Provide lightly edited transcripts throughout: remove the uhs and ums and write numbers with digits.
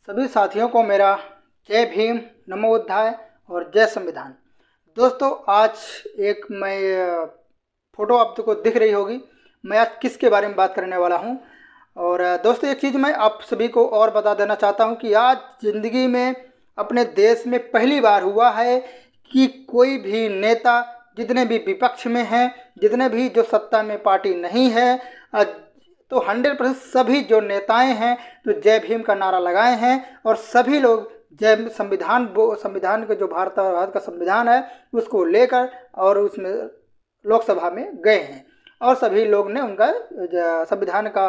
सभी साथियों को मेरा जय भीम, नमो बुद्धाय और जय संविधान। दोस्तों, आज एक मैं फ़ोटो आपको दिख रही होगी। मैं आज किसके बारे में बात करने वाला हूं। और दोस्तों, एक चीज़ मैं आप सभी को और बता देना चाहता हूं कि आज ज़िंदगी में अपने देश में पहली बार हुआ है कि कोई भी नेता, जितने भी विपक्ष में हैं, जितने भी जो सत्ता में पार्टी नहीं है, तो 100% सभी जो नेताएं हैं तो जय भीम का नारा लगाए हैं। और सभी लोग जय संविधान के जो भारत का संविधान है उसको लेकर और उसमें लोकसभा में गए हैं और सभी लोग ने उनका संविधान का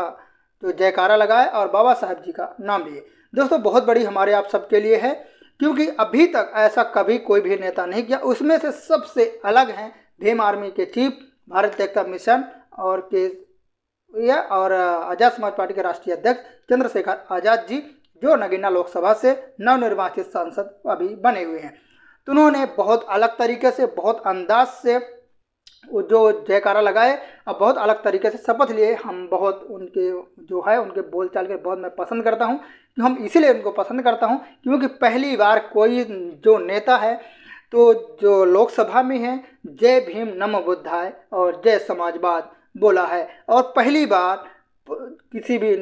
जो जयकारा लगाया और बाबा साहब जी का नाम लिए। दोस्तों, बहुत बड़ी हमारे आप सबके लिए है, क्योंकि अभी तक ऐसा कभी कोई भी नेता नहीं किया। उसमें से सबसे अलग हैं भीम आर्मी के चीफ, भारत एकता मिशन और आज़ाद समाज पार्टी के राष्ट्रीय अध्यक्ष चंद्रशेखर आज़ाद जी, जो नगीना लोकसभा से नवनिर्वाचित सांसद अभी बने हुए हैं। तो उन्होंने बहुत अलग तरीके से, बहुत अंदाज से जो जयकारा लगाए और बहुत अलग तरीके से शपथ लिए। हम बहुत उनके जो है उनके बोलचाल के बहुत मैं पसंद करता हूं। कि हम इसीलिए उनको पसंद करता हूं क्योंकि पहली बार कोई जो नेता है तो जो लोकसभा में है जय भीम, नमो बुद्धाय और जय समाजवाद बोला है। और पहली बार किसी भी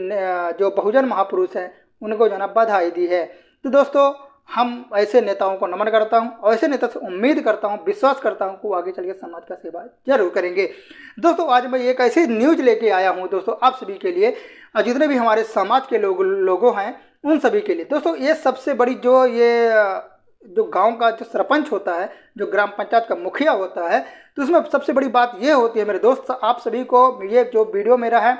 जो बहुजन महापुरुष हैं उनको जो है बधाई दी है। तो दोस्तों, हम ऐसे नेताओं को नमन करता हूं और ऐसे नेता से उम्मीद करता हूं, विश्वास करता हूं कि वो आगे चल के समाज का सेवा जरूर करेंगे। दोस्तों, आज मैं एक ऐसी न्यूज लेके आया हूं दोस्तों आप सभी के लिए और जितने भी हमारे समाज के लोगों हैं उन सभी के लिए। दोस्तों, ये सबसे बड़ी जो गांव का जो सरपंच होता है, जो ग्राम पंचायत का मुखिया होता है, तो उसमें सबसे बड़ी बात ये होती है मेरे दोस्त, आप सभी को ये जो वीडियो मेरा है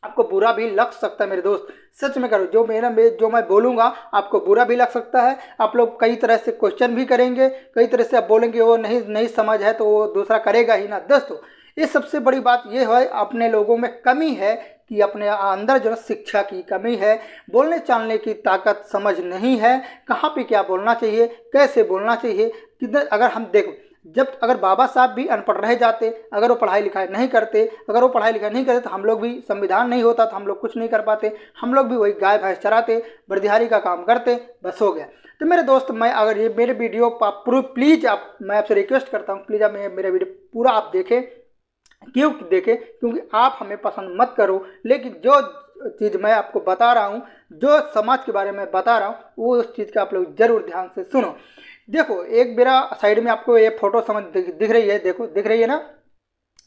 आपको बुरा भी लग सकता है मेरे दोस्त। सच में करो, जो मैं बोलूँगा आपको बुरा भी लग सकता है। आप लोग कई तरह से क्वेश्चन भी करेंगे, कई तरह से आप बोलेंगे वो नहीं समझ है तो वो दूसरा करेगा ही ना। दोस्तों, ये सबसे बड़ी बात ये है, अपने लोगों में कमी है कि अपने अंदर जो शिक्षा की कमी है, बोलने चालने की ताकत समझ नहीं है, कहाँ पे क्या बोलना चाहिए, कैसे बोलना चाहिए। कितने अगर हम देखो, अगर बाबा साहब भी अनपढ़ रह जाते, अगर वो पढ़ाई लिखाई नहीं करते, तो हम लोग भी, संविधान नहीं होता तो हम लोग कुछ नहीं कर पाते। हम लोग भी वही गाय भैंस चराते, बर्दिहारी का काम करते, बस हो गया। तो मेरे दोस्त, मैं अगर ये मेरे वीडियो प्लीज़ मैं आपसे रिक्वेस्ट करता हूँ, प्लीज़ आप मेरा वीडियो पूरा आप देखें। क्यों देखें? क्योंकि आप हमें पसंद मत करो, लेकिन जो चीज़ मैं आपको बता रहा हूँ, जो समाज के बारे में बता रहा हूँ, वो उस चीज़ का आप लोग जरूर ध्यान से सुनो। देखो, एक मेरा साइड में आपको ये फोटो समझ दिख रही है, देखो दिख रही है ना,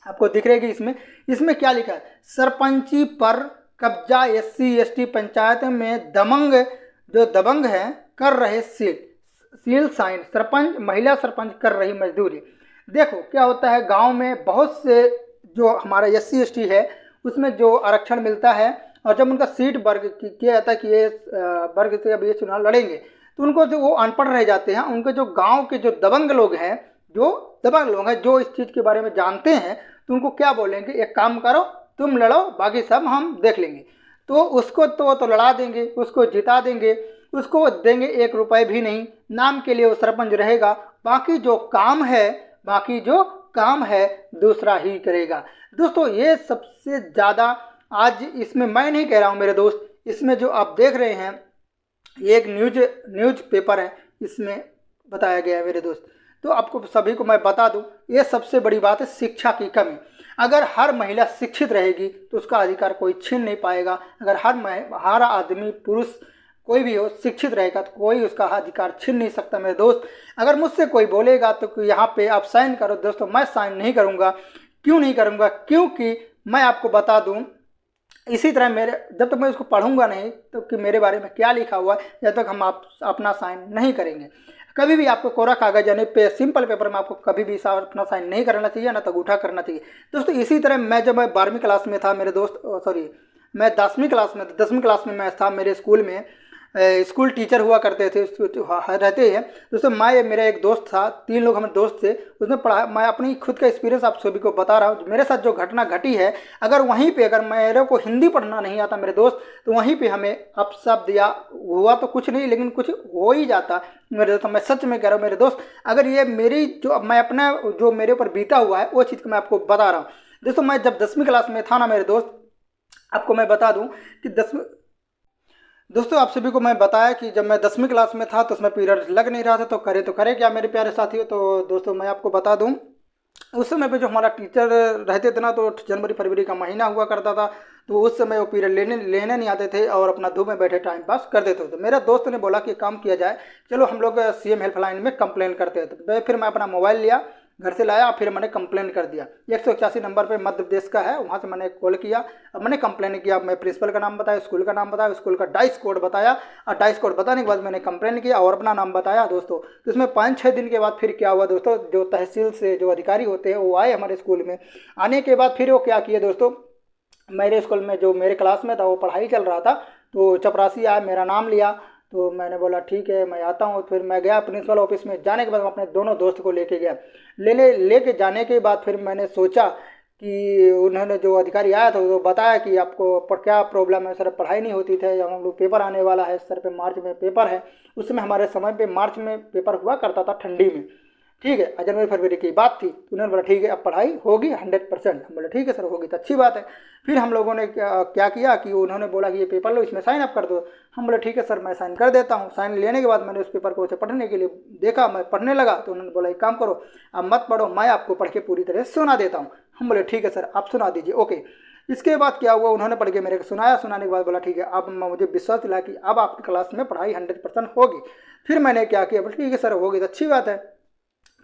आपको दिख रही है कि इसमें क्या लिखा है? सरपंची पर कब्जा, SC ST पंचायत में दबंग हैं कर रहे सील साइन, सरपंच महिला सरपंच कर रही मजदूरी। देखो क्या होता है, गांव में बहुत से जो हमारा SC ST है उसमें जो आरक्षण मिलता है, और जब उनका सीट वर्ग किया जाता है कि ये वर्ग से अब ये चुनाव लड़ेंगे, तो उनको जो वो अनपढ़ रह जाते हैं, उनके जो गांव के जो दबंग लोग हैं, जो इस चीज़ के बारे में जानते हैं, तो उनको क्या बोलेंगे, एक काम करो तुम लड़ो, बाकी सब हम देख लेंगे। तो उसको तो लड़ा देंगे, उसको जिता देंगे, उसको देंगे 1 रुपये भी नहीं, नाम के लिए वो सरपंच रहेगा। बाकी जो काम है दूसरा ही करेगा। दोस्तों, ये सबसे ज़्यादा आज इसमें मैं नहीं कह रहा हूँ मेरे दोस्त, इसमें जो आप देख रहे हैं ये एक न्यूज पेपर है, इसमें बताया गया है मेरे दोस्त। तो आपको सभी को मैं बता दूं, ये सबसे बड़ी बात है शिक्षा की कमी। अगर हर महिला शिक्षित रहेगी तो उसका अधिकार कोई छीन नहीं पाएगा। अगर हर आदमी, पुरुष कोई भी हो, शिक्षित रहेगा तो कोई उसका अधिकार छीन नहीं सकता मेरे दोस्त। अगर मुझसे कोई बोलेगा तो यहाँ पे आप साइन करो, दोस्तों मैं साइन नहीं करूँगा। क्यों नहीं करूँगा? क्योंकि मैं आपको बता दूँ, इसी तरह जब तक मैं उसको पढ़ूंगा नहीं तो कि मेरे बारे में क्या लिखा हुआ है, जब तक हम अपना साइन नहीं करेंगे। कभी भी आपको कोरा कागज यानी सिंपल पेपर में आपको कभी भी अपना साइन नहीं करना चाहिए, ना अंगूठा करना चाहिए। दोस्तों, इसी तरह जब मैं 12वीं क्लास में था मेरे दोस्त, मैं 10वीं क्लास में मैं था, मेरे स्कूल में स्कूल टीचर हुआ करते थे, रहते हैं दोस्तों। मेरा एक दोस्त था, 3 लोग हम दोस्त थे, उसमें पढ़ा। मैं अपनी खुद का एक्सपीरियंस आप सभी को बता रहा हूँ, मेरे साथ जो घटना घटी है। अगर मेरे को हिंदी पढ़ना नहीं आता मेरे दोस्त, तो वहीं पे हमें अपशब्द या हुआ तो कुछ नहीं, लेकिन कुछ हो ही जाता मेरे दोस्त। मैं सच में कह रहा हूँ मेरे दोस्त, अगर ये मेरी जो मेरे ऊपर बीता हुआ है वो चीज़ को मैं आपको बता रहा हूँ। दोस्तों, मैं जब 10वीं क्लास में था ना मेरे दोस्त, आपको मैं बता दूँ कि दोस्तों आप सभी को मैं बताया कि जब मैं 10वीं क्लास में था तो उसमें पीरियड लग नहीं रहा था, तो करे क्या मेरे प्यारे साथियों। तो दोस्तों मैं आपको बता दूं, उस समय पे जो हमारा टीचर रहते थे ना, तो जनवरी फरवरी का महीना हुआ करता था, तो उस समय वो पीरियड लेने लेने नहीं आते थे और अपना धूप में बैठे टाइम पास कर देते थे। तो मेरा दोस्त ने बोला कि काम किया जाए, चलो हम लोग सीएम हेल्पलाइन में कंप्लेन करते हैं। तो फिर मैं अपना मोबाइल लिया, घर से लाया, फिर मैंने कंप्लेन कर दिया। 181 नंबर पे मध्य प्रदेश का है, वहाँ से मैंने कॉल किया। अब मैंने कंप्लेन किया, मैं प्रिंसिपल का नाम बताया, स्कूल का नाम बताया, स्कूल का डाइस कोड बताया, और डाइस कोड बताने के बाद मैंने कंप्लेन किया और अपना नाम बताया दोस्तों। तो इसमें 5-6 दिन के बाद फिर क्या हुआ दोस्तों, जो तहसील से जो अधिकारी होते हैं वो आए हमारे स्कूल में। आने के बाद फिर वो क्या किए दोस्तों, मेरे स्कूल में जो मेरे क्लास में था वो पढ़ाई चल रहा था, तो चपरासी आया, मेरा नाम लिया। तो मैंने बोला ठीक है मैं आता हूँ। फिर मैं गया प्रिंसिपल ऑफिस में, जाने के बाद मैं अपने दोनों दोस्त को लेके गया। लेके जाने के बाद फिर मैंने सोचा कि उन्होंने जो अधिकारी आया था वो बताया कि आपको क्या प्रॉब्लम है सर, पढ़ाई नहीं होती थे, हम लोग पेपर आने वाला है सर पे, मार्च में पेपर है। उस समय हमारे समय पे मार्च में पेपर हुआ करता था ठंडी में, ठीक है, जनवरी फरवरी की बात थी। तो उन्होंने बोला ठीक है अब पढ़ाई होगी 100%। हम बोले ठीक है सर होगी तो अच्छी बात है। फिर हम लोगों ने क्या किया कि उन्होंने बोला कि ये पेपर लो, इसमें साइन अप कर दो। हम बोले ठीक है सर मैं साइन कर देता हूँ। साइन लेने के बाद मैंने उस पेपर को उसे पढ़ने के लिए देखा, मैं पढ़ने लगा। तो उन्होंने बोला एक काम करो, अब मत पढ़ो, मैं आपको पढ़ के पूरी तरह सुना देता हूँ। हम बोले ठीक है सर आप सुना दीजिए, ओके। इसके बाद क्या हुआ, उन्होंने पढ़ के मेरे को सुनाया, सुनाने के बाद बोला ठीक है अब मुझे विश्वास दिला कि अब आपकी क्लास में पढ़ाई 100% होगी। फिर मैंने क्या किया, बोला ठीक है सर होगी तो अच्छी बात है।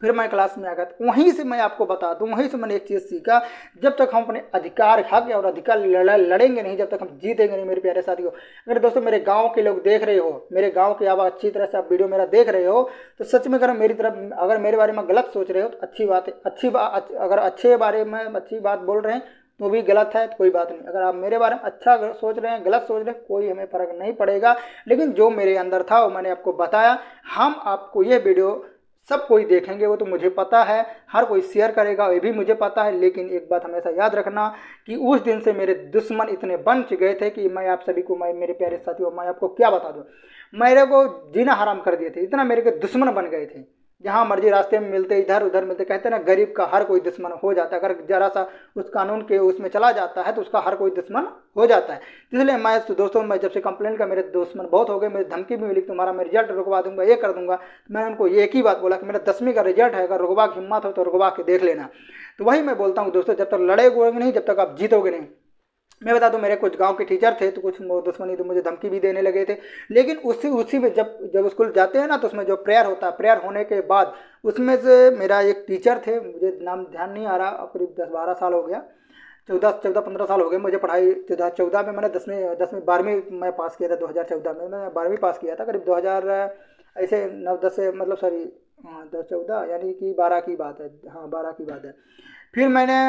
फिर मैं क्लास में आ गया। तो वहीं से मैं आपको बता दूं, वहीं से मैंने एक चीज़ सीखा, जब तक हम अपने अधिकार हक और अधिकार लड़ेंगे नहीं, जब तक हम जीतेंगे नहीं मेरे प्यारे साथियों। अगर दोस्तों मेरे गांव के लोग देख रहे हो, मेरे गांव के आप अच्छी तरह से आप वीडियो मेरा देख रहे हो, तो सच में अगर मेरी तरफ अगर मेरे बारे में गलत सोच रहे हो तो अच्छी बात है, अच्छी बात। अगर अच्छे बारे में अच्छी बात बोल रहे हैं तो भी गलत है तो कोई बात नहीं। अगर आप मेरे बारे में अच्छा सोच रहे हैं, गलत सोच रहे हैं, कोई हमें फ़र्क नहीं पड़ेगा। लेकिन जो मेरे अंदर था वो मैंने आपको बताया। हम आपको ये वीडियो सब कोई देखेंगे वो तो मुझे पता है, हर कोई शेयर करेगा ये भी मुझे पता है। लेकिन एक बात हमेशा याद रखना कि उस दिन से मेरे दुश्मन इतने बन गए थे कि मैं आप सभी को, मैं मेरे प्यारे साथियों मैं आपको क्या बता दूं, मेरे को जीना हराम कर दिए थे, इतना मेरे के दुश्मन बन गए थे। जहाँ मर्जी रास्ते में मिलते, इधर उधर मिलते, कहते हैं ना गरीब का हर कोई दुश्मन हो जाता है। अगर जरा सा उस कानून के उसमें चला जाता है तो उसका हर कोई दुश्मन हो जाता है। इसलिए मैं तो दोस्तों, मैं जब से कंप्लेन का, मेरे दुश्मन बहुत हो गए, मेरी धमकी भी मिली तुम्हारा मैं रिजल्ट रुकवा दूंगा, ये कर दूंगा। मैंने उनको एक ही बात बोला कि मेरा 10वीं का रिजल्ट है, अगर रुकवा की हिम्मत हो तो रुकवा के देख लेना। तो वही मैं बोलता हूँ दोस्तों, जब तक लड़ेगे नहीं, जब तक आप जीतोगे नहीं। मैं बता दूं, मेरे कुछ गांव के टीचर थे तो कुछ दुश्मनी तो मुझे धमकी भी देने लगे थे। लेकिन उसी उसी में जब जब स्कूल जाते हैं ना, तो उसमें जो प्रेयर होता है, प्रेयर होने के बाद उसमें से मेरा एक टीचर थे, मुझे नाम ध्यान नहीं आ रहा, करीब 10-12 साल हो गया, 14-15 साल हो गए मुझे पढ़ाई। 2014 में मैंने 12वीं मैं पास किया था। 2014 में मैं 12वीं पास किया था, करीब 2000 ऐसे 9-10 से, मतलब सॉरी 2014 यानी कि 12 की बात है, हाँ 12 की बात है। फिर मैंने,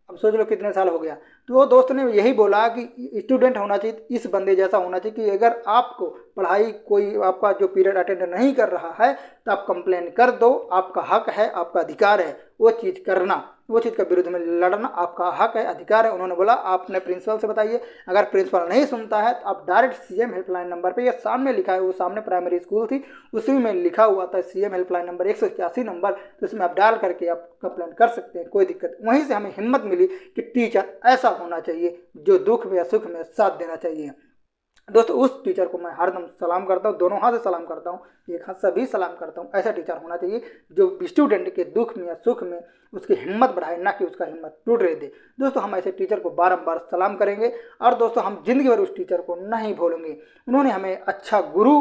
अब सोच लो कितने साल हो गया। तो वो दोस्त ने यही बोला कि स्टूडेंट होना चाहिए, इस बंदे जैसा होना चाहिए कि अगर आपको पढ़ाई कोई आपका जो पीरियड अटेंड नहीं कर रहा है तो आप कंप्लेन कर दो, आपका हक है, आपका अधिकार है वो चीज़ करना, वो चीज़ के विरुद्ध में लड़ना आपका हक है, अधिकार है। उन्होंने बोला आप अपने प्रिंसिपल से बताइए। अगर प्रिंसिपल नहीं सुनता है तो आप डायरेक्ट सीएम हेल्पलाइन नंबर पे, ये सामने लिखा है, वो सामने प्राइमरी स्कूल थी उसी में लिखा हुआ था सीएम हेल्पलाइन नंबर 181 नंबर, तो इसमें आप डाल करके आप कंप्लेन कर सकते हैं, कोई दिक्कत। वहीं से हमें हिम्मत मिली कि टीचर ऐसा होना चाहिए जो दुख में या सुख में साथ देना चाहिए। दोस्तों उस टीचर को मैं हरदम सलाम करता हूँ, दोनों हाथ से सलाम करता हूँ, एक हाथ से भी सलाम करता हूँ। ऐसा टीचर होना चाहिए जो स्टूडेंट के दुख में या सुख में उसकी हिम्मत बढ़ाए, ना कि उसका हिम्मत टूटने दे। दोस्तों हम ऐसे टीचर को बारंबार सलाम करेंगे और दोस्तों हम जिंदगी भर उस टीचर को नहीं भूलेंगे। उन्होंने हमें अच्छा गुरु,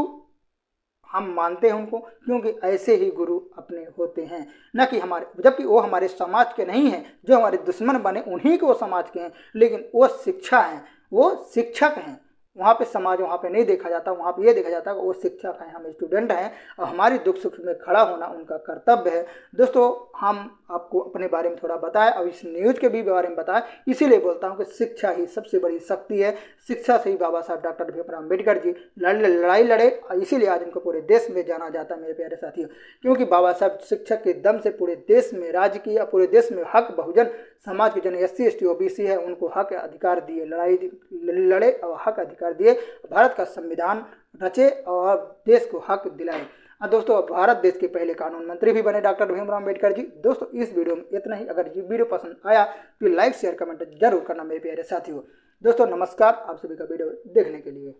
हम मानते हैं उनको, क्योंकि ऐसे ही गुरु अपने होते हैं, न कि हमारे, जबकि वो हमारे समाज के नहीं हैं। जो हमारे दुश्मन बने उन्हीं के वो समाज के हैं, लेकिन वो शिक्षा हैं, वो शिक्षक हैं। वहाँ पे समाज वहाँ पे नहीं देखा जाता, वहाँ पे ये देखा जाता है कि वो शिक्षक हैं, हम स्टूडेंट हैं और हमारी दुख सुख में खड़ा होना उनका कर्तव्य है। दोस्तों हम आपको अपने बारे में थोड़ा बताएं और इस न्यूज़ के भी बारे में बताएं, इसीलिए बोलता हूँ कि शिक्षा ही सबसे बड़ी शक्ति है। शिक्षा से ही बाबा साहब डॉक्टर भीमराव अम्बेडकर जी लड़ाई लड़े और इसीलिए आज उनको पूरे देश में जाना जाता है मेरे प्यारे साथियों। क्योंकि बाबा साहब शिक्षक के दम से पूरे देश में राज किया, पूरे देश में हक बहुजन समाज के जन SC ST OBC है उनको हक अधिकार दिए, लड़े और हक अधिकार दिए, भारत का संविधान रचे और देश को हक दिलाए। दोस्तों भारत देश के पहले कानून मंत्री भी बने डॉक्टर भीमराव अम्बेडकर जी। दोस्तों इस वीडियो में इतना ही। अगर ये वीडियो पसंद आया तो लाइक शेयर कमेंट जरूर करना मेरे प्यारे साथियों। दोस्तों नमस्कार आप सभी का वीडियो देखने के लिए।